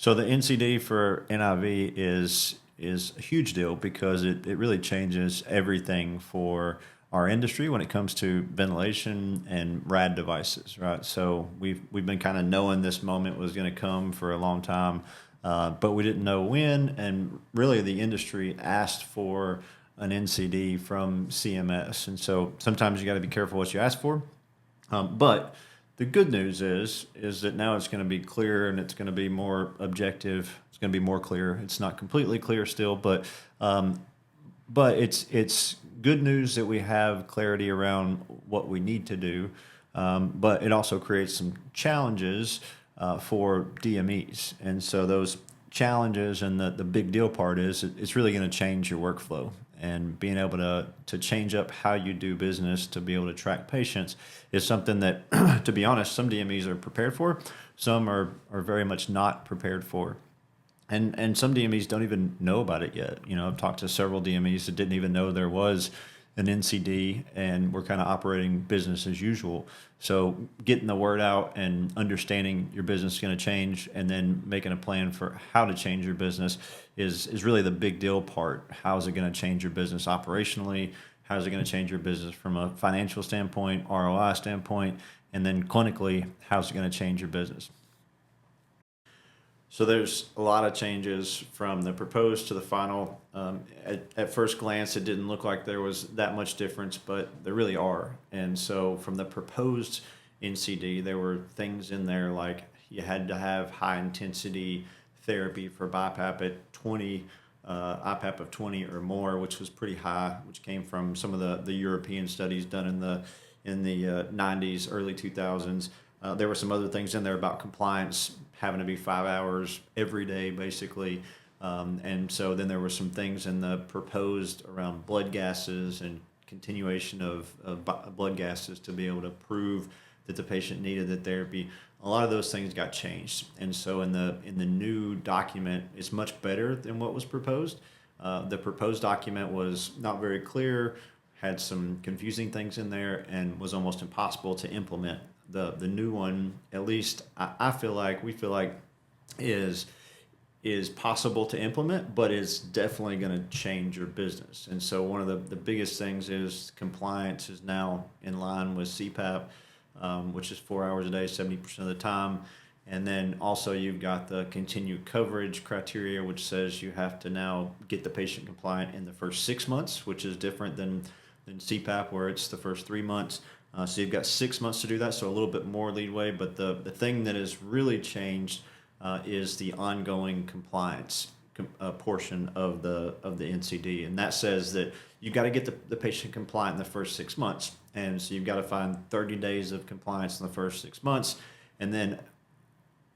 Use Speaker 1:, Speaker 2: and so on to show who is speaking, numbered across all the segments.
Speaker 1: So the NCD for NIV is a huge deal because it really changes everything for our industry when it comes to ventilation and RAD devices, right? So we've been kind of knowing this moment was going to come for a long time, but we didn't know when. And really, the industry asked for an NCD from CMS, and so sometimes you got to be careful what you ask for. But the good news is that now it's going to be clear and it's going to be more objective. It's going to be more clear. It's not completely clear still, but it's good news that we have clarity around what we need to do. But it also creates some challenges for DMEs, and so those challenges and the big deal part is it's really going to change your workflow and being able to change up how you do business to be able to track patients is something that, to be honest, some DMEs are prepared for, some are very much not prepared for. And some DMEs don't even know about it yet. You know, I've talked to several DMEs that didn't even know there was an NCD, and we're kind of operating business as usual. So getting the word out and understanding your business is going to change, and then making a plan for how to change your business is really the big deal part. How is it going to change your business operationally? How is it going to change your business from a financial standpoint, ROI standpoint, and then clinically, how's it going to change your business? So there's a lot of changes from the proposed to the final. At first glance, it didn't look like there was that much difference, but there really are. And so from the proposed NCD, there were things in there like you had to have high intensity therapy for BiPAP at 20, IPAP of 20 or more, which was pretty high, which came from some of the European studies done in the 90s, early 2000s. There were some other things in there about compliance having to be 5 hours every day, basically. And so then there were some things in the proposed around blood gases and continuation of blood gases to be able to prove that the patient needed the therapy. A lot of those things got changed. And so in the new document, it's much better than what was proposed. The proposed document was not very clear, had some confusing things in there, and was almost impossible to implement. The new one, at least we feel like is possible to implement, but is definitely going to change your business. And so one of the biggest things is compliance is now in line with CPAP, which is 4 hours a day, 70% of the time. And then also you've got the continued coverage criteria, which says you have to now get the patient compliant in the first 6 months, which is different than CPAP, where it's the first 3 months. So you've got 6 months to do that, so a little bit more leeway. But the thing that has really changed is the ongoing compliance portion of the NCD, and that says that you've got to get the patient compliant in the first 6 months, and so you've got to find 30 days of compliance in the first 6 months, and then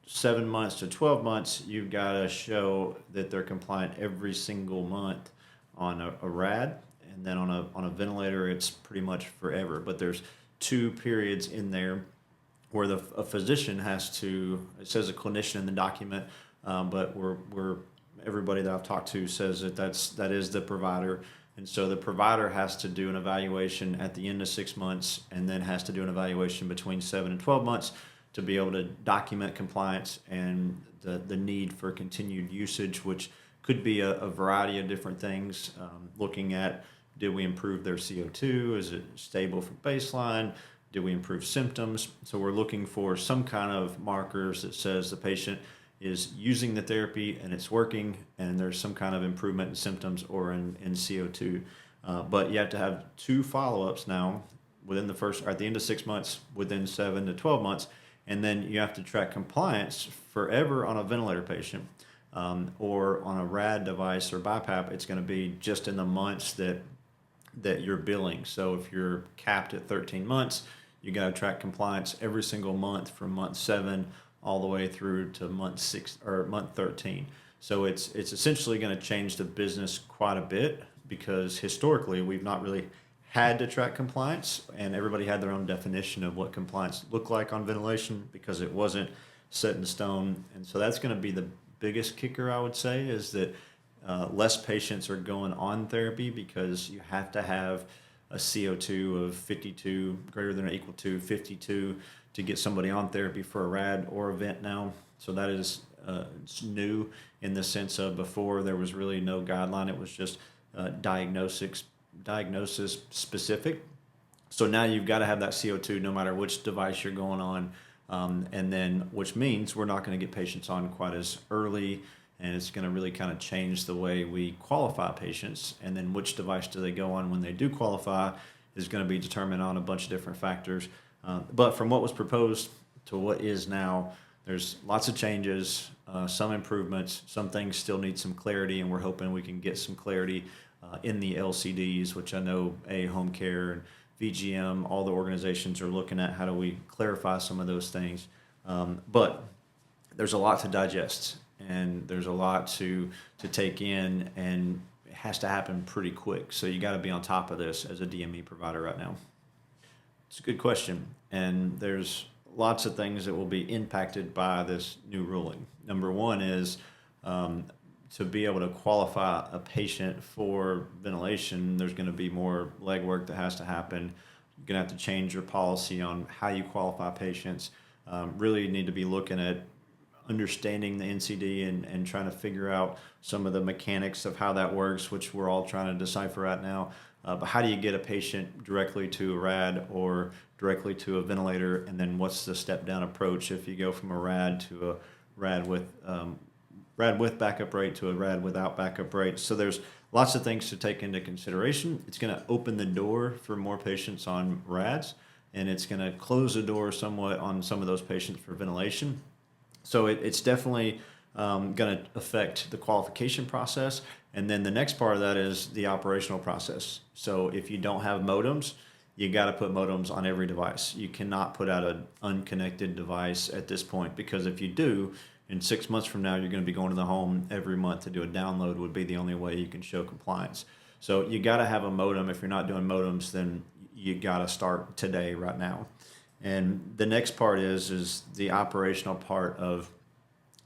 Speaker 1: 7 months to 12 months you've got to show that they're compliant every single month on a RAD, and then on a ventilator it's pretty much forever. But there's 2 periods in there where a physician has to, it says a clinician in the document, but everybody that I've talked to says that is the provider. And so the provider has to do an evaluation at the end of 6 months, and then has to do an evaluation between 7 and 12 months to be able to document compliance and the need for continued usage, which could be a variety of different things, looking at, did we improve their CO2? Is it stable from baseline? Did we improve symptoms? So we're looking for some kind of markers that says the patient is using the therapy and it's working, and there's some kind of improvement in symptoms or in CO2. But you have to have 2 follow-ups now within at the end of 6 months, within 7 to 12 months, and then you have to track compliance forever on a ventilator patient, or on a RAD device or BiPAP. It's going to be just in the months that you're billing. So if you're capped at 13 months, you got to track compliance every single month from month 7 all the way through to month 6 or month 13. So it's essentially going to change the business quite a bit, because historically we've not really had to track compliance, and everybody had their own definition of what compliance looked like on ventilation because it wasn't set in stone. And so that's going to be the biggest kicker, I would say, is that less patients are going on therapy because you have to have a CO2 of 52, greater than or equal to 52, to get somebody on therapy for a RAD or a vent now. So that is it's new in the sense of before there was really no guideline. It was just diagnosis specific. So now you've got to have that CO2 no matter which device you're going on. And then, which means we're not going to get patients on quite as early, and it's going to really kind of change the way we qualify patients. And then which device do they go on when they do qualify is going to be determined on a bunch of different factors. But from what was proposed to what is now, there's lots of changes, some improvements, some things still need some clarity, and we're hoping we can get some clarity in the LCDs, which I know Home Care and VGM, all the organizations are looking at how do we clarify some of those things. But there's a lot to digest, and there's a lot to take in, and it has to happen pretty quick. So you got to be on top of this as a DME provider right now. It's a good question, and there's lots of things that will be impacted by this new ruling. Number one is to be able to qualify a patient for ventilation, there's going to be more legwork that has to happen. You're going to have to change your policy on how you qualify patients. Really need to be looking at understanding the NCD and trying to figure out some of the mechanics of how that works, which we're all trying to decipher right now. But how do you get a patient directly to a RAD or directly to a ventilator? And then what's the step down approach if you go from a RAD to a RAD with backup rate to a RAD without backup rate? So there's lots of things to take into consideration. It's going to open the door for more patients on RADs, and it's going to close the door somewhat on some of those patients for ventilation. So it's definitely going to affect the qualification process. And then the next part of that is the operational process. So if you don't have modems, you got to put modems on every device. You cannot put out an unconnected device at this point, because if you do, in 6 months from now, you're going to be going to the home every month to do a download would be the only way you can show compliance. So you got to have a modem. If you're not doing modems, then you got to start today, right now. And the next part is the operational part of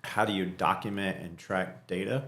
Speaker 1: how do you document and track data,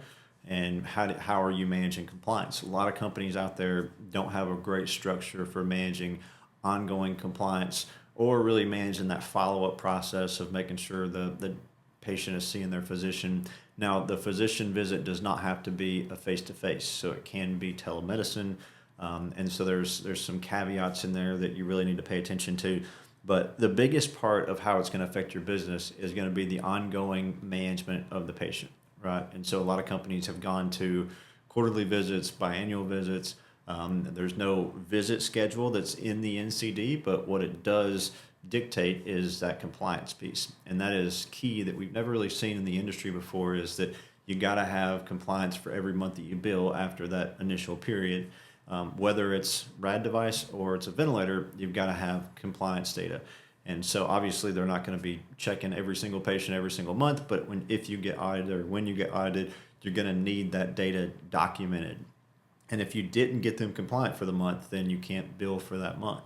Speaker 1: and how are you managing compliance? A lot of companies out there don't have a great structure for managing ongoing compliance, or really managing that follow-up process of making sure the patient is seeing their physician. Now, the physician visit does not have to be a face-to-face, so it can be telemedicine, and so there's some caveats in there that you really need to pay attention to. But the biggest part of how it's going to affect your business is going to be the ongoing management of the patient, right? And so a lot of companies have gone to quarterly visits, biannual visits. There's no visit schedule that's in the NCD, but what it does dictate is that compliance piece. And that is key that we've never really seen in the industry before, is that you got to have compliance for every month that you bill after that initial period. Whether it's RAD device or it's a ventilator, you've got to have compliance data. And so obviously they're not going to be checking every single patient every single month, but if you get audited or when you get audited, you're going to need that data documented. And if you didn't get them compliant for the month, then you can't bill for that month,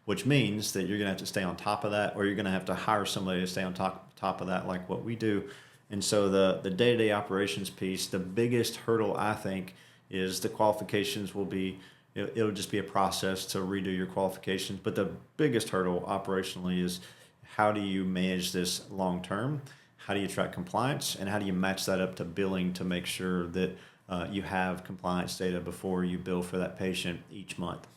Speaker 1: which means that you're going to have to stay on top of that, or you're going to have to hire somebody to stay on top of that, like what we do. And so the day-to-day operations piece, the biggest hurdle, I think, is the qualifications will be, it'll just be a process to redo your qualifications. But the biggest hurdle operationally is how do you manage this long term? How do you track compliance? And how do you match that up to billing to make sure that you have compliance data before you bill for that patient each month?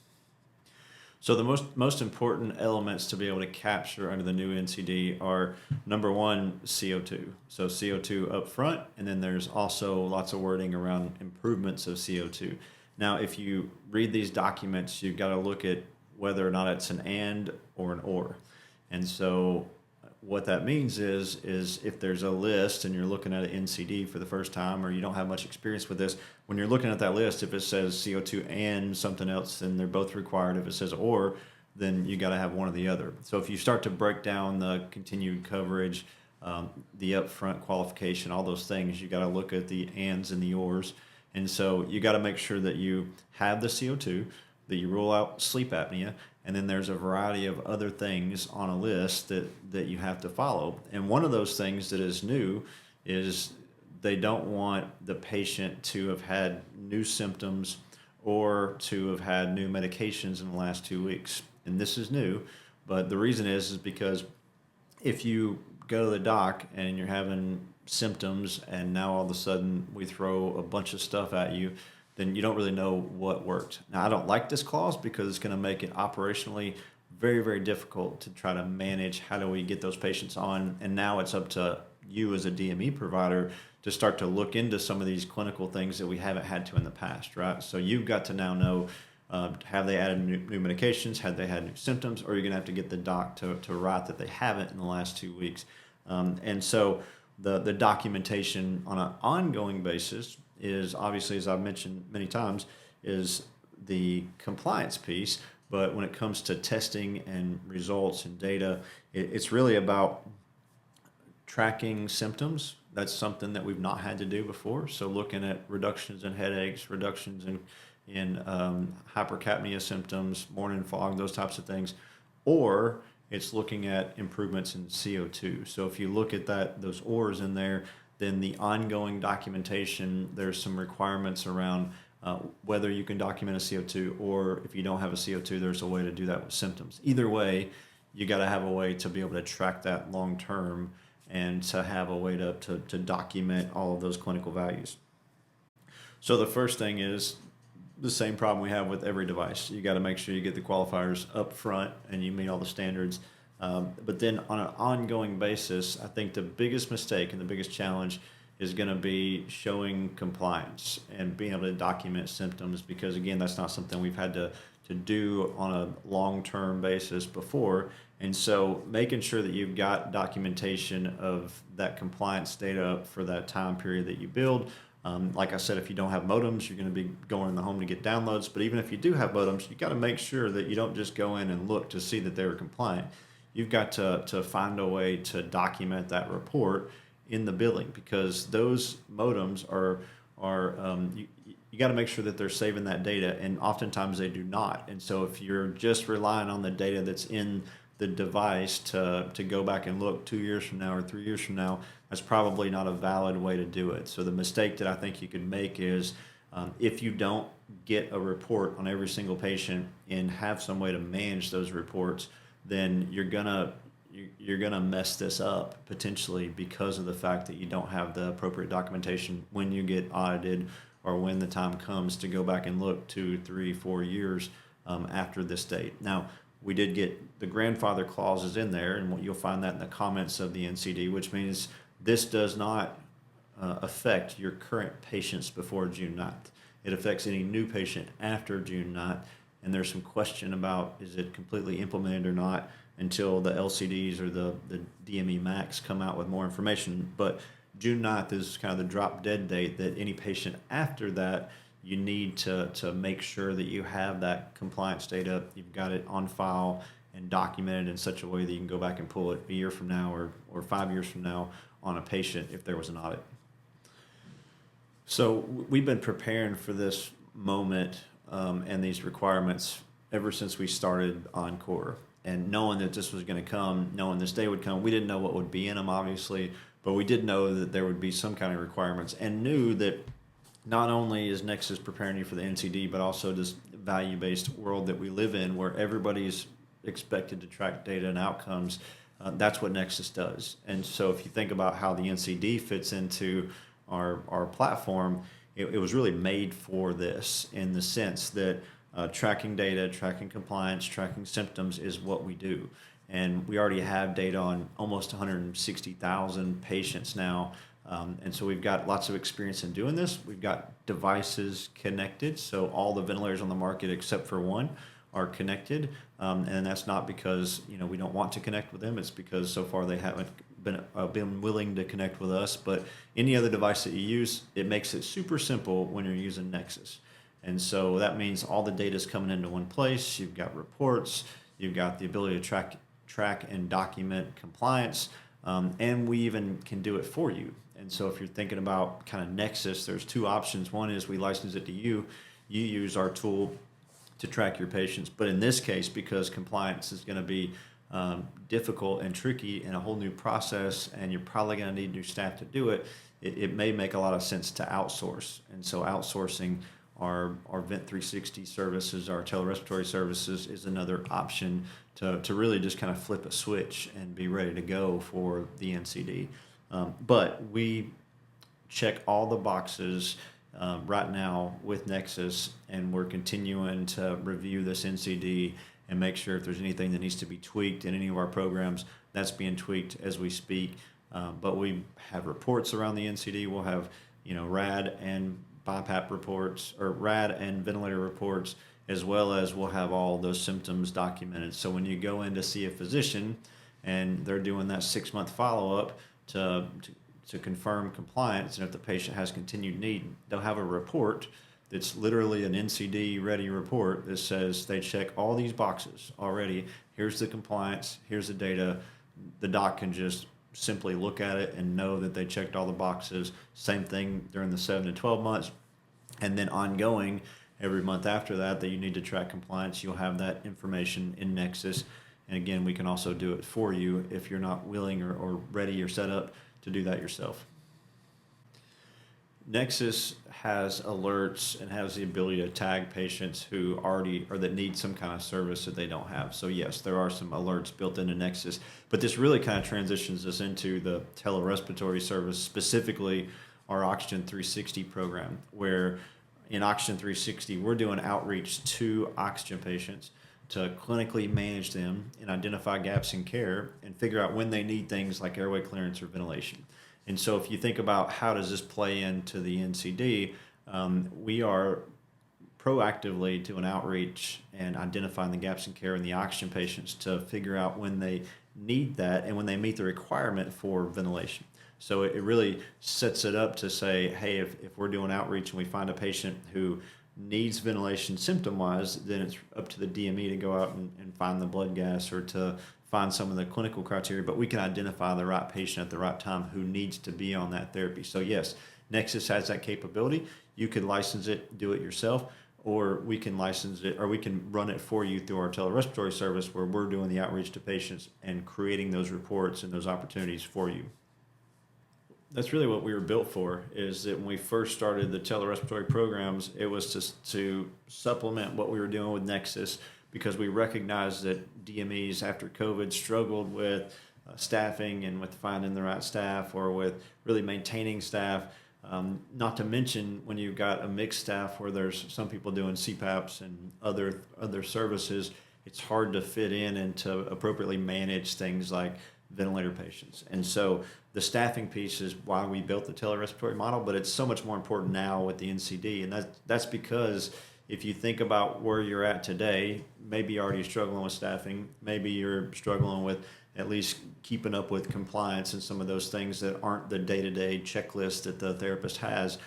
Speaker 1: So the most important elements to be able to capture under the new NCD are, number one, CO2. So CO2 up front, and then there's also lots of wording around improvements of CO2. Now, if you read these documents, you've got to look at whether or not it's an and or an or. And so what that means is if there's a list and you're looking at an NCD for the first time, or you don't have much experience with this, when you're looking at that list, if it says CO2 and something else, then they're both required. If it says or, then you got to have one or the other. So if you start to break down the continued coverage, the upfront qualification, all those things, you got to look at the ands and the ors. And so you got to make sure that you have the CO2, that you rule out sleep apnea, and then there's a variety of other things on a list that you have to follow. And one of those things that is new is they don't want the patient to have had new symptoms or to have had new medications in the last 2 weeks. And this is new, but the reason is because if you go to the doc and you're having symptoms, and now all of a sudden we throw a bunch of stuff at you, then you don't really know what worked. Now, I don't like this clause because it's going to make it operationally very, very difficult to try to manage how do we get those patients on. And now it's up to you as a DME provider to start to look into some of these clinical things that we haven't had to in the past, right? So you've got to now know, have they added new medications? Have they had new symptoms? Or you're going to have to get the doc to write that they haven't in the last 2 weeks. And so the documentation on an ongoing basis is obviously, as I've mentioned many times, is the compliance piece. But when it comes to testing and results and data, it's really about tracking symptoms. That's something that we've not had to do before. So looking at reductions in headaches, reductions in hypercapnia symptoms, morning fog, those types of things. Or it's looking at improvements in CO2. So if you look at those ors in there, then the ongoing documentation, there's some requirements around whether you can document a CO2, or if you don't have a CO2, there's a way to do that with symptoms. Either way, you got to have a way to be able to track that long term and to have a way to document all of those clinical values. So the first thing is the same problem we have with every device. You got to make sure you get the qualifiers up front and you meet all the standards. But then on an ongoing basis, I think the biggest mistake and the biggest challenge is going to be showing compliance and being able to document symptoms, because again, that's not something we've had to do on a long-term basis before. And so making sure that you've got documentation of that compliance data for that time period that you build. Like I said, if you don't have modems, you're going to be going in the home to get downloads. But even if you do have modems, you got to make sure that you don't just go in and look to see that they were compliant. You've got to find a way to document that report in the billing, because those modems are you got to make sure that they're saving that data, and oftentimes they do not. And so if you're just relying on the data that's in the device to go back and look 2 years from now or 3 years from now, that's probably not a valid way to do it. So the mistake that I think you could make is if you don't get a report on every single patient and have some way to manage those reports, then you're gonna mess this up potentially, because of the fact that you don't have the appropriate documentation when you get audited, or when the time comes to go back and look 2, 3, 4 years after this date. Now, we did get the grandfather clauses in there, and you'll find that in the comments of the NCD, which means this does not affect your current patients before June 9th. It affects any new patient after June 9th, and there's some question about is it completely implemented or not until the LCDs or the DME Max come out with more information. But June 9th is kind of the drop dead date that any patient after that, you need to make sure that you have that compliance data, you've got it on file and documented in such a way that you can go back and pull it a year from now or 5 years from now on a patient if there was an audit. So we've been preparing for this moment and these requirements ever since we started Encore. And knowing that this was going to come, knowing this day would come, we didn't know what would be in them, obviously, but we did know that there would be some kind of requirements, and knew that not only is Nexus preparing you for the NCD, but also this value-based world that we live in, where everybody's expected to track data and outcomes. That's what Nexus does. And so if you think about how the NCD fits into our platform, it was really made for this, in the sense that tracking data, tracking compliance, tracking symptoms is what we do. And we already have data on almost 160,000 patients now. And so we've got lots of experience in doing this. We've got devices connected. So all the ventilators on the market except for one are connected. And that's not because we don't want to connect with them. It's because so far they haven't been willing to connect with us. But any other device that you use, it makes it super simple when you're using Nexus. And so that means all the data is coming into one place. You've got reports. You've got the ability to track and document compliance. And we even can do it for you. And so if you're thinking about kind of Nexus, there's two options. One is we license it to you. You use our tool to track your patients. But in this case, because compliance is going to be difficult and tricky and a whole new process, and you're probably going to need new staff to do it, it may make a lot of sense to outsource. And so outsourcing our Vent 360 services, our Telerespiratory services, is another option to really just kind of flip a switch and be ready to go for the NCD. But we check all the boxes right now with Nexus, and we're continuing to review this NCD and make sure if there's anything that needs to be tweaked in any of our programs, that's being tweaked as we speak. But we have reports around the NCD. We'll have, RAD and BiPAP reports, or RAD and ventilator reports, as well as we'll have all those symptoms documented. So when you go in to see a physician and they're doing that 6-month follow-up to confirm compliance, and if the patient has continued need, they'll have a report that's literally an NCD ready report that says they check all these boxes already. Here's the compliance, here's the data. The doc can just simply look at it and know that they checked all the boxes. Same thing during the 7 to 12 months. And then ongoing, every month after that you need to track compliance, you'll have that information in Nexus. And again, we can also do it for you if you're not willing or ready or set up to do that yourself. Nexus has alerts and has the ability to tag patients who already or that need some kind of service that they don't have. So yes, there are some alerts built into Nexus, but this really kind of transitions us into the Telerespiratory service, specifically our Oxygen 360 program, where in Oxygen 360, we're doing outreach to oxygen patients to clinically manage them and identify gaps in care and figure out when they need things like airway clearance or ventilation. And so if you think about how does this play into the NCD, we are proactively doing outreach and identifying the gaps in care in the oxygen patients to figure out when they need that and when they meet the requirement for ventilation. So it really sets it up to say, hey, if we're doing outreach and we find a patient who needs ventilation symptom-wise, then it's up to the DME to go out and find the blood gas or to find some of the clinical criteria, but we can identify the right patient at the right time who needs to be on that therapy. So yes, Nexus has that capability. You could license it, do it yourself, or we can license it, or we can run it for you through our Telerespiratory service where we're doing the outreach to patients and creating those reports and those opportunities for you. That's really what we were built for, is that when we first started the Telerespiratory programs, it was to supplement what we were doing with Nexus, because we recognized that DMEs after COVID struggled with staffing and with finding the right staff or with really maintaining staff. Not to mention when you've got a mixed staff where there's some people doing CPAPs and other services, it's hard to fit in and to appropriately manage things like ventilator patients. And so the staffing piece is why we built the Telerespiratory model, but it's so much more important now with the NCD. And that's because if you think about where you're at today, maybe you're already struggling with staffing, maybe you're struggling with at least keeping up with compliance and some of those things that aren't the day-to-day checklist that the therapist has.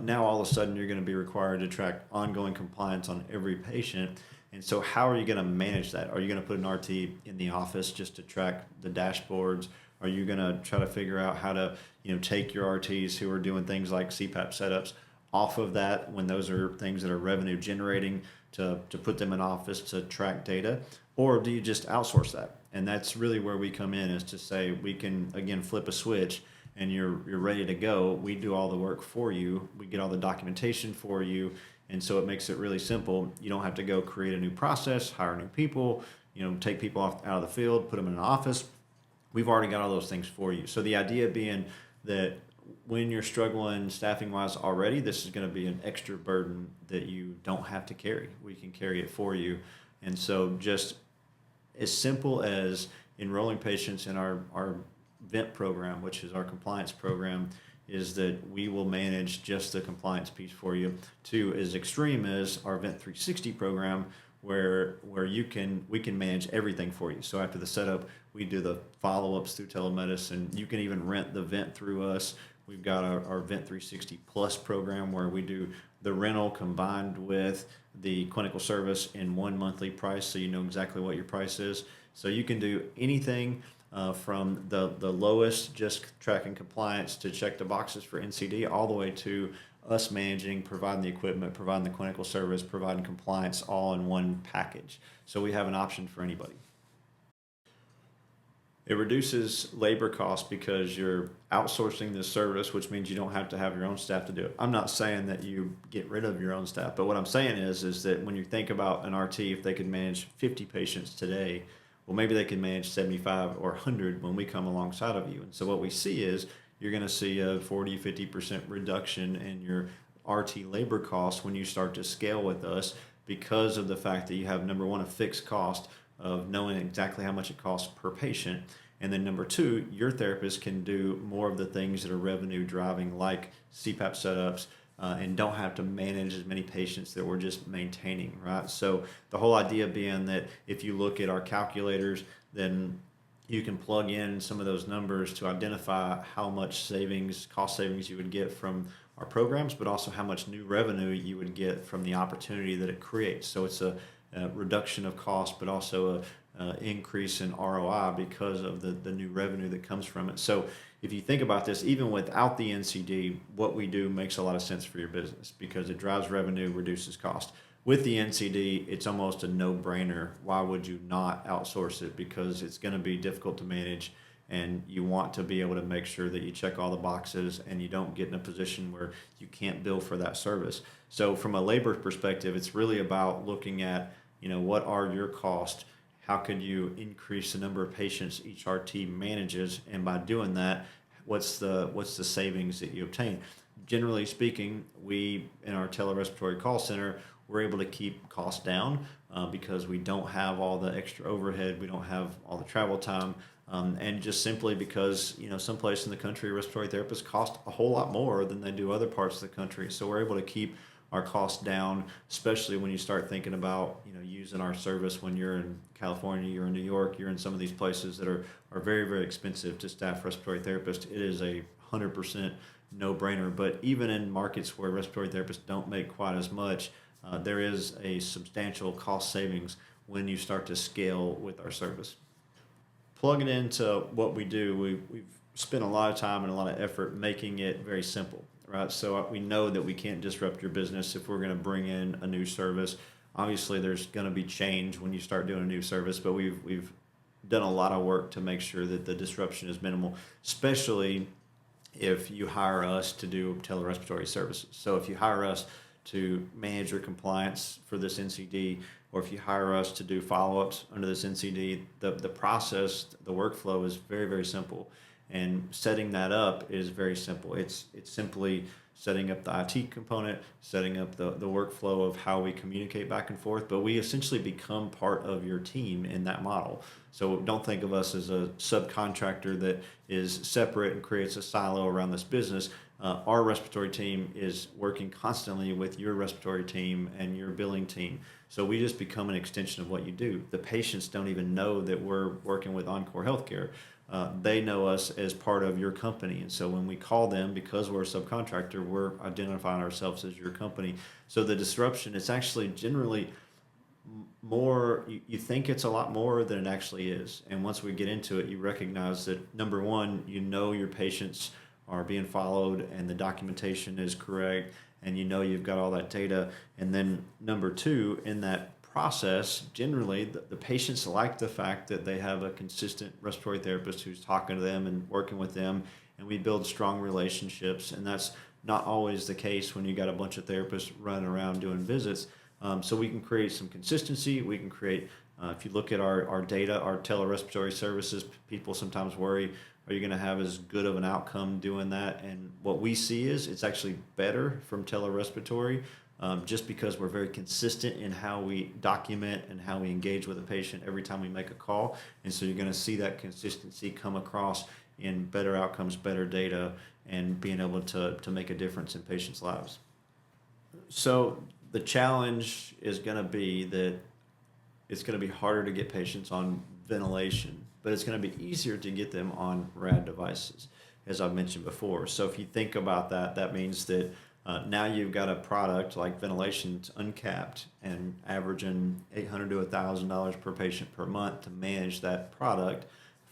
Speaker 1: Now all of a sudden you're going to be required to track ongoing compliance on every patient. And so how are you going to manage that? Are you going to put an RT in the office just to track the dashboards? Are you going to try to figure out how to take your RTs who are doing things like CPAP setups off of that when those are things that are revenue generating to put them in office to track data? Or do you just outsource that? And that's really where we come in, is to say we can, again, flip a switch and you're ready to go. We do all the work for you. We get all the documentation for you. And so it makes it really simple. You don't have to go create a new process, hire new people, take people out of the field, put them in an office. We've already got all those things for you. So the idea being that when you're struggling staffing wise already, this is going to be an extra burden that you don't have to carry. We can carry it for you. And so just as simple as enrolling patients in our VENT program, which is our compliance program, is that we will manage just the compliance piece for you, to as extreme as our VENT 360 program, where we can manage everything for you. So after the setup, we do the follow-ups through telemedicine. You can even rent the VENT through us. We've got our VENT 360 Plus program where we do the rental combined with the clinical service in one monthly price, so you know exactly what your price is. So you can do anything from the lowest, just tracking compliance to check the boxes for NCD, all the way to us managing, providing the equipment, providing the clinical service, providing compliance, all in one package. So we have an option for anybody. It reduces labor costs because you're outsourcing this service, which means you don't have to have your own staff to do it. I'm not saying that you get rid of your own staff, but what I'm saying is that when you think about an RT, if they could manage 50 patients today, well, maybe they can manage 75 or 100 when we come alongside of you. And so what we see is you're going to see a 40-50% reduction in your RT labor costs when you start to scale with us, because of the fact that you have, number one, a fixed cost of knowing exactly how much it costs per patient. And then number two, your therapist can do more of the things that are revenue driving, like CPAP setups, and don't have to manage as many patients that we're just maintaining, right? So the whole idea being that if you look at our calculators, then you can plug in some of those numbers to identify how much savings, cost savings you would get from our programs, but also how much new revenue you would get from the opportunity that it creates. So it's a reduction of cost, but also a increase in ROI because of the new revenue that comes from it. So if you think about this, even without the NCD, what we do makes a lot of sense for your business because it drives revenue, reduces cost. With the NCD, it's almost a no-brainer. Why would you not outsource it? Because it's going to be difficult to manage, and you want to be able to make sure that you check all the boxes and you don't get in a position where you can't bill for that service. So from a labor perspective, it's really about looking at, what are your costs? How could you increase the number of patients each RT manages? And by doing that, what's the savings that you obtain? Generally speaking, we, in our Telerespiratory call center, we're able to keep costs down because we don't have all the extra overhead, we don't have all the travel time, and just simply because someplace in the country respiratory therapists cost a whole lot more than they do other parts of the country. So we're able to keep our costs down, especially when you start thinking about using our service when you're in California, you're in New York, you're in some of these places that are very, very expensive to staff respiratory therapists. It is 100% no-brainer. But even in markets where respiratory therapists don't make quite as much, there is a substantial cost savings when you start to scale with our service. Plugging into what we do, we've spent a lot of time and a lot of effort making it very simple, right? So we know that we can't disrupt your business if we're going to bring in a new service. Obviously, there's going to be change when you start doing a new service, but we've done a lot of work to make sure that the disruption is minimal, especially if you hire us to do telerespiratory services. So if you hire us to manage your compliance for this NCD, or if you hire us to do follow-ups under this NCD, the process, the workflow is very, very simple. And setting that up is very simple. It's simply setting up the IT component, setting up the workflow of how we communicate back and forth, but we essentially become part of your team in that model. So don't think of us as a subcontractor that is separate and creates a silo around this business. Our respiratory team is working constantly with your respiratory team and your billing team. So we just become an extension of what you do. The patients don't even know that we're working with Encore Healthcare. They know us as part of your company. And so when we call them, because we're a subcontractor, we're identifying ourselves as your company. So the disruption, it's actually generally more, you think it's a lot more than it actually is. And once we get into it, you recognize that, number one, your patients are being followed and the documentation is correct, and you've got all that data. And then number two, in that process, generally the patients like the fact that they have a consistent respiratory therapist who's talking to them and working with them, and we build strong relationships. And that's not always the case when you got a bunch of therapists running around doing visits. So we can create some consistency. We can create, if you look at our data, our telerespiratory services, people sometimes worry, are you going to have as good of an outcome doing that? And what we see is it's actually better from telerespiratory, just because we're very consistent in how we document and how we engage with a patient every time we make a call. And so you're going to see that consistency come across in better outcomes, better data, and being able to make a difference in patients' lives. So the challenge is going to be that it's going to be harder to get patients on ventilation, but it's going to be easier to get them on RAD devices, as I mentioned before. So if you think about that, that means that now you've got a product like ventilation uncapped and averaging $800 to $1,000 per patient per month to manage that product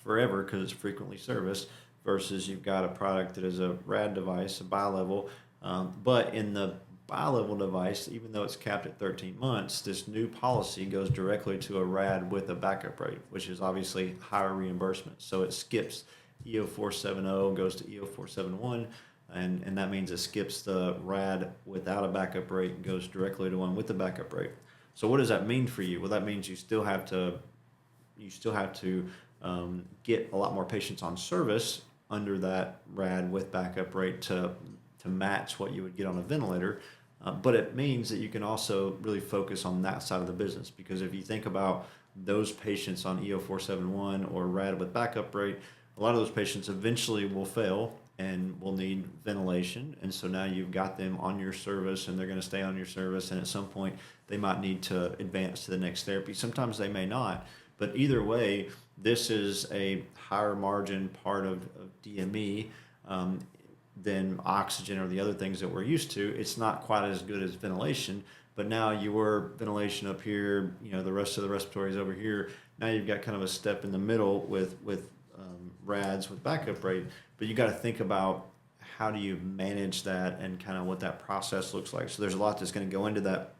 Speaker 1: forever because it's frequently serviced, versus you've got a product that is a RAD device, a bi-level, but in the bi-level device, even though it's capped at 13 months, this new policy goes directly to a RAD with a backup rate, which is obviously higher reimbursement. So it skips EO 470, goes to EO 471, and that means it skips the RAD without a backup rate and goes directly to one with the backup rate. So what does that mean for you? Well, that means you still have to get a lot more patients on service under that RAD with backup rate to match what you would get on a ventilator. But it means that you can also really focus on that side of the business, because if you think about those patients on EO 471 or RAD with backup rate, a lot of those patients eventually will fail and will need ventilation. And so now you've got them on your service and they're going to stay on your service. And at some point they might need to advance to the next therapy. Sometimes they may not. But either way, this is a higher margin part of DME than oxygen or the other things that we're used to. It's not quite as good as ventilation, but now your ventilation up here, the rest of the respiratory is over here. Now you've got kind of a step in the middle with RADs with backup rate, but you got to think about how do you manage that and kind of what that process looks like. So there's a lot that's going to go into that,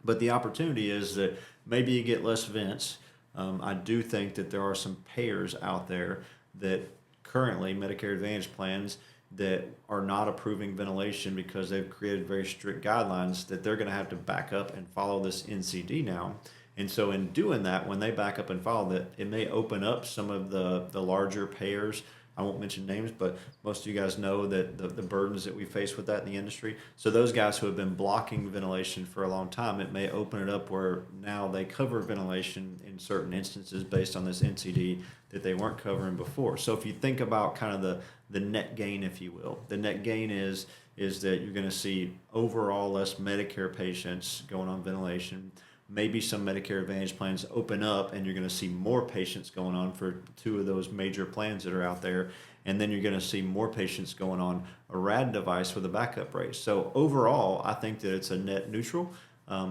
Speaker 1: but the opportunity is that maybe you get less vents. I do think that there are some payers out there that currently Medicare Advantage plans that are not approving ventilation because they've created very strict guidelines that they're going to have to back up and follow this NCD now. And so in doing that, when they back up and follow that, it may open up some of the larger payers. I won't mention names, but most of you guys know that the burdens that we face with that in the industry. So those guys who have been blocking ventilation for a long time, it may open it up where now they cover ventilation in certain instances based on this NCD that they weren't covering before. So if you think about kind of the net gain, if you will, the net gain is that you're going to see overall less Medicare patients going on ventilation. Maybe some Medicare Advantage plans open up and you're going to see more patients going on for two of those major plans that are out there. And then you're going to see more patients going on a RAD device with a backup rate. So overall, I think that it's a net neutral,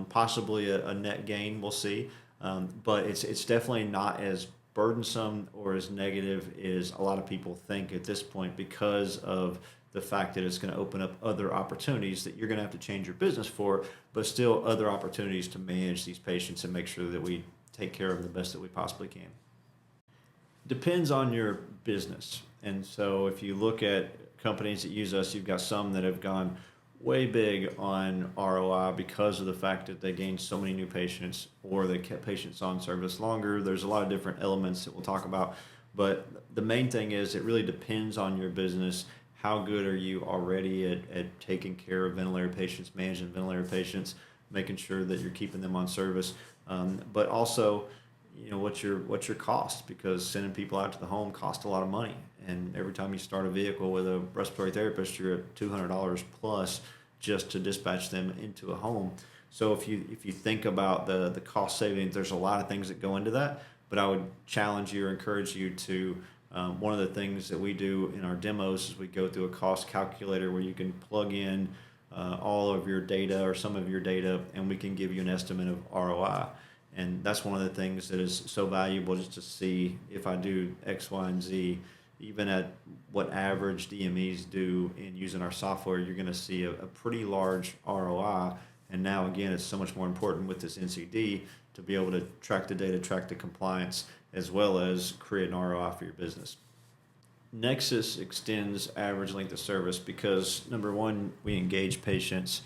Speaker 1: possibly a net gain, we'll see. But it's definitely not as burdensome or as negative as a lot of people think at this point, because of the fact that it's going to open up other opportunities that you're going to have to change your business for, but still other opportunities to manage these patients and make sure that we take care of them the best that we possibly can. Depends on your business. And so if you look at companies that use us, you've got some that have gone way big on ROI because of the fact that they gained so many new patients, or they kept patients on service longer. There's a lot of different elements that we'll talk about, but the main thing is it really depends on your business. How good are you already at taking care of ventilator patients, managing ventilator patients, making sure that you're keeping them on service, but also, what's your cost, because sending people out to the home costs a lot of money. And every time you start a vehicle with a respiratory therapist, you're at $200 plus just to dispatch them into a home. So if you think about the cost savings, there's a lot of things that go into that. But I would challenge you or encourage you to, one of the things that we do in our demos is we go through a cost calculator where you can plug in all of your data or some of your data, and we can give you an estimate of ROI. And that's one of the things that is so valuable, just to see if I do X, Y, and Z, even at what average DMEs do in using our software, you're going to see a pretty large ROI. And now, again, it's so much more important with this NCD to be able to track the data, track the compliance, as well as create an ROI for your business. Nexus extends average length of service because, number one, we engage patients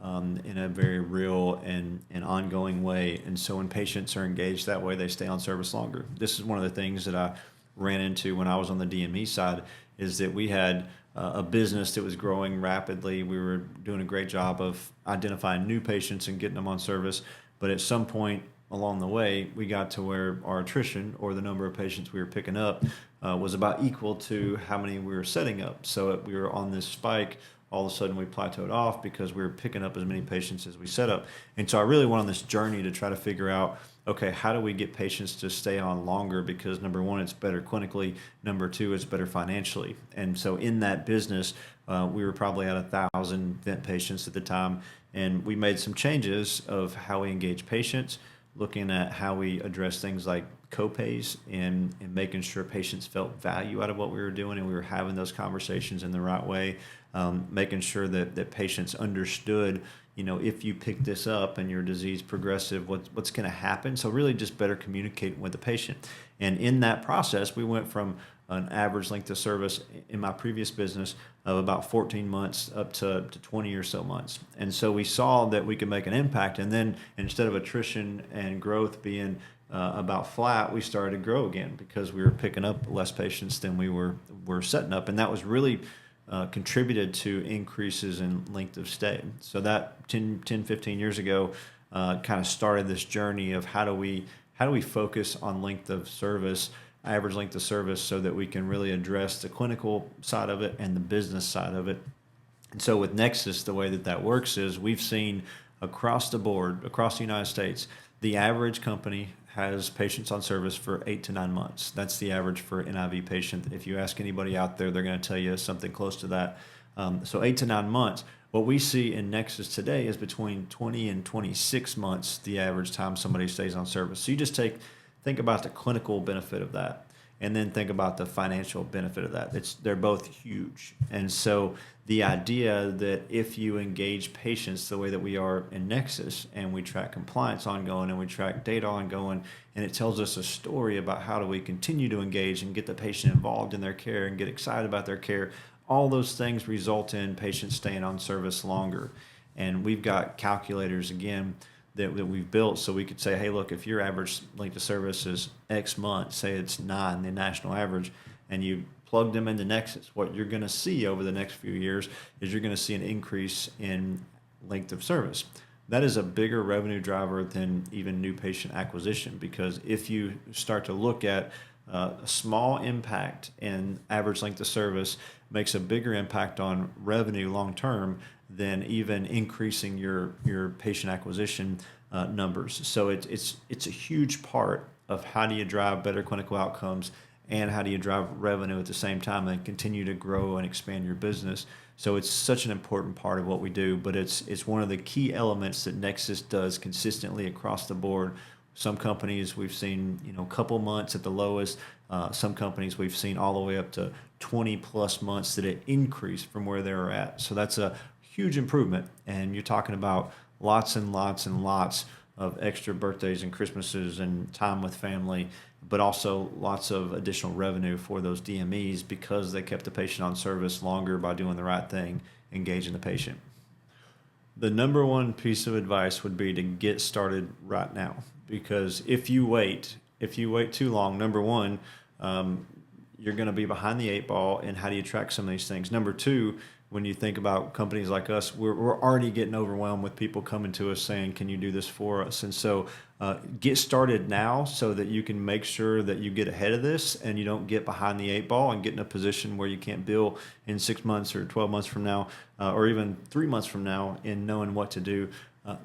Speaker 1: in a very real and ongoing way. And so when patients are engaged that way, they stay on service longer. This is one of the things that I ran into when I was on the DME side, is that we had a business that was growing rapidly. We were doing a great job of identifying new patients and getting them on service. But at some point along the way, we got to where our attrition, or the number of patients we were picking up, was about equal to how many we were setting up. So we were on this spike. All of a sudden we plateaued off because we were picking up as many patients as we set up. And so I really went on this journey to try to figure out, okay, how do we get patients to stay on longer? Because number one, it's better clinically. Number two, it's better financially. And so in that business, we were probably at 1,000 vent patients at the time. And we made some changes of how we engage patients, looking at how we address things like copays and making sure patients felt value out of what we were doing, and we were having those conversations in the right way, making sure that patients understood, if you pick this up and your disease progressive, what's going to happen. So really just better communicating with the patient. And in that process, we went from an average length of service in my previous business of about 14 months up to 20 or so months. And so we saw that we could make an impact. And then instead of attrition and growth being about flat, we started to grow again because we were picking up less patients than we were setting up, and that was really contributed to increases in length of stay. So that 15 years ago kind of started this journey of how do we focus on length of service, average length of service, so that we can really address the clinical side of it and the business side of it. And so with Nexus, the way that works is we've seen across the board, across the United States, the average company has patients on service for 8 to 9 months. That's the average for NIV patient. If you ask anybody out there, they're going to tell you something close to that. So 8 to 9 months. What we see in Nexus today is between 20 and 26 months, the average time somebody stays on service. So you just think about the clinical benefit of that, and then think about the financial benefit of that. They're both huge. And so the idea that if you engage patients the way that we are in Nexus, and we track compliance ongoing, and we track data ongoing, and it tells us a story about how do we continue to engage and get the patient involved in their care and get excited about their care, all those things result in patients staying on service longer. And we've got calculators, again, that we've built so we could say, hey, look, if your average length of service is X months, say it's 9, the national average, and you plug them into Nexus, what you're going to see over the next few years is you're going to see an increase in length of service. That is a bigger revenue driver than even new patient acquisition, because if you start to look at a small impact in average length of service makes a bigger impact on revenue long term than even increasing your patient acquisition numbers. So it's a huge part of how do you drive better clinical outcomes and how do you drive revenue at the same time and continue to grow and expand your business. So it's such an important part of what we do, but it's one of the key elements that Nexus does consistently across the board. Some companies we've seen, a couple months at the lowest. Some companies we've seen all the way up to 20 plus months that it increased from where they were at. So that's a huge improvement. And you're talking about lots and lots and lots of extra birthdays and Christmases and time with family, but also lots of additional revenue for those DMEs because they kept the patient on service longer by doing the right thing, engaging the patient. The number one piece of advice would be to get started right now, because if you wait too long, number one, you're going to be behind the 8 ball in how do you track some of these things. Number two, when you think about companies like us, we're already getting overwhelmed with people coming to us saying, can you do this for us? And so get started now so that you can make sure that you get ahead of this and you don't get behind the 8 ball and get in a position where you can't bill in 6 months or 12 months from now, or even 3 months from now in knowing what to do.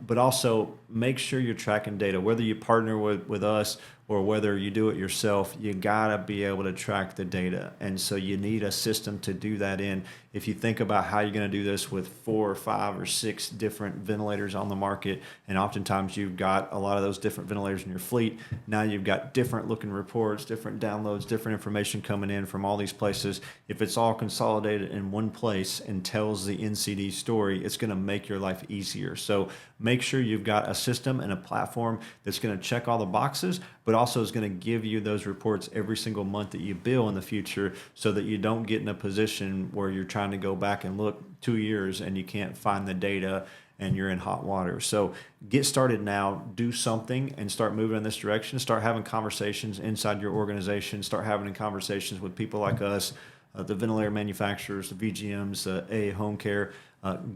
Speaker 1: But also make sure you're tracking data, whether you partner with us or whether you do it yourself. You gotta be able to track the data, and so you need a system to do that in. If you think about how you're going to do this with 4 or 5 or 6 different ventilators on the market, and oftentimes you've got a lot of those different ventilators in your fleet, now you've got different looking reports, different downloads, different information coming in from all these places. If it's all consolidated in one place and tells the NCD story, it's going to make your life easier. So make sure you've got a system and a platform that's going to check all the boxes, but also is going to give you those reports every single month that you bill in the future, so that you don't get in a position where you're trying to go back and look 2 years and you can't find the data and you're in hot water. So get started now, do something and start moving in this direction. Start having conversations inside your organization, start having conversations with people like us, the ventilator manufacturers, the VGMs, the AA home care.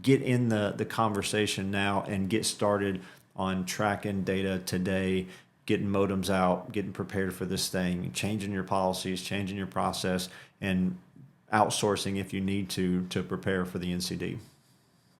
Speaker 1: Get in the conversation now and get started on tracking data today, getting modems out, getting prepared for this thing, changing your policies, changing your process, and outsourcing if you need to prepare for the NCD.